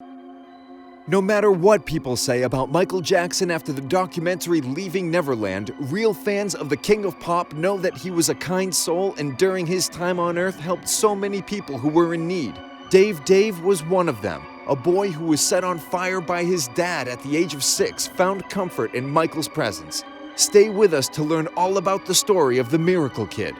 No matter what people say about Michael Jackson after the documentary Leaving Neverland, real fans of the King of Pop know that he was a kind soul and during his time on Earth helped so many people who were in need. Dave was one of them. A boy who was set on fire by his dad at the age of 6 found comfort in Michael's presence. Stay with us to learn all about the story of the Miracle Kid.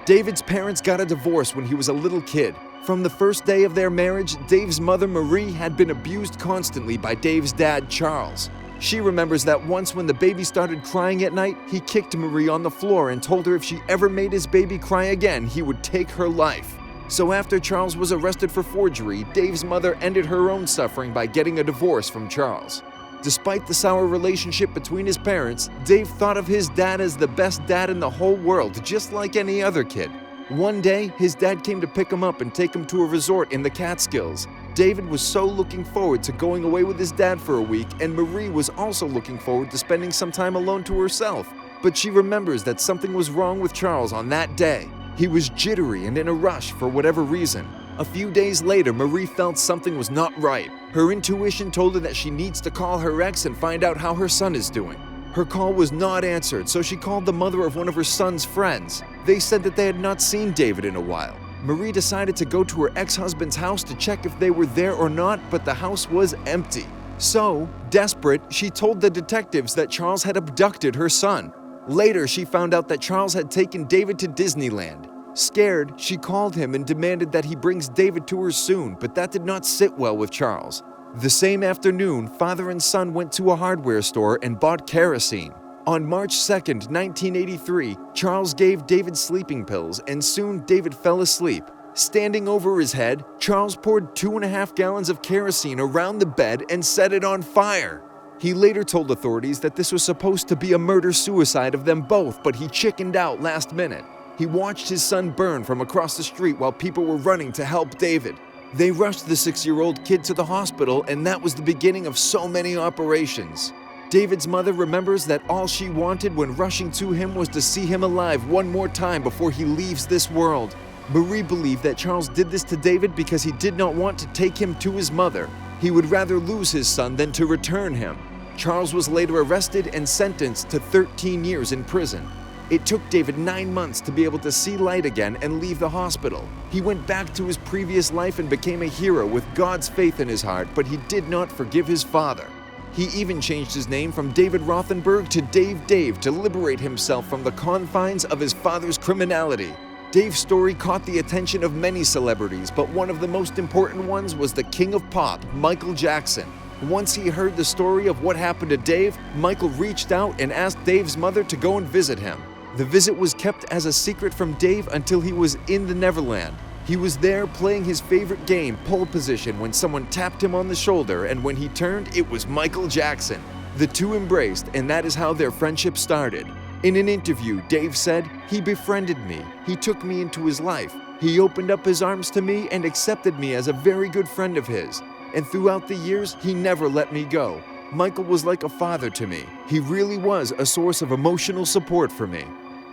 David's parents got a divorce when he was a little kid. From the first day of their marriage, Dave's mother, Marie, had been abused constantly by Dave's dad, Charles. She remembers that once when the baby started crying at night, he kicked Marie on the floor and told her if she ever made his baby cry again, he would take her life. So after Charles was arrested for forgery, Dave's mother ended her own suffering by getting a divorce from Charles. Despite the sour relationship between his parents, Dave thought of his dad as the best dad in the whole world, just like any other kid. One day, his dad came to pick him up and take him to a resort in the Catskills. David was so looking forward to going away with his dad for a week, and Marie was also looking forward to spending some time alone to herself. But she remembers that something was wrong with Charles on that day. He was jittery and in a rush for whatever reason. A few days later, Marie felt something was not right. Her intuition told her that she needs to call her ex and find out how her son is doing. Her call was not answered, so she called the mother of one of her son's friends. They said that they had not seen David in a while. Marie decided to go to her ex-husband's house to check if they were there or not, but the house was empty. So, desperate, she told the detectives that Charles had abducted her son. Later, she found out that Charles had taken David to Disneyland. Scared, she called him and demanded that he brings David to her soon, but that did not sit well with Charles. The same afternoon, father and son went to a hardware store and bought kerosene. On March 2nd, 1983, Charles gave David sleeping pills and soon David fell asleep. Standing over his head, Charles poured 2.5 gallons of kerosene around the bed and set it on fire. He later told authorities that this was supposed to be a murder-suicide of them both, but he chickened out last minute. He watched his son burn from across the street while people were running to help David. They rushed the 6-year-old kid to the hospital, and that was the beginning of so many operations. David's mother remembers that all she wanted when rushing to him was to see him alive one more time before he leaves this world. Marie believed that Charles did this to David because he did not want to take him to his mother. He would rather lose his son than to return him. Charles was later arrested and sentenced to 13 years in prison. It took David 9 months to be able to see light again and leave the hospital. He went back to his previous life and became a hero with God's faith in his heart, but he did not forgive his father. He even changed his name from David Rothenberg to Dave to liberate himself from the confines of his father's criminality. Dave's story caught the attention of many celebrities, but one of the most important ones was the King of Pop, Michael Jackson. Once he heard the story of what happened to Dave, Michael reached out and asked Dave's mother to go and visit him. The visit was kept as a secret from Dave until he was in the Neverland. He was there playing his favorite game, pole position, when someone tapped him on the shoulder, and when he turned, it was Michael Jackson. The two embraced, and that is how their friendship started. In an interview, Dave said, "He befriended me. He took me into his life. He opened up his arms to me and accepted me as a very good friend of his. And throughout the years, he never let me go. Michael was like a father to me. He really was a source of emotional support for me."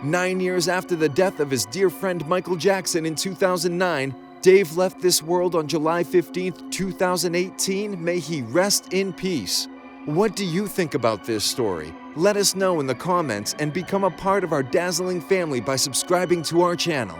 9 years after the death of his dear friend Michael Jackson in 2009, Dave left this world on July 15, 2018. May he rest in peace. What do you think about this story? Let us know in the comments and become a part of our dazzling family by subscribing to our channel.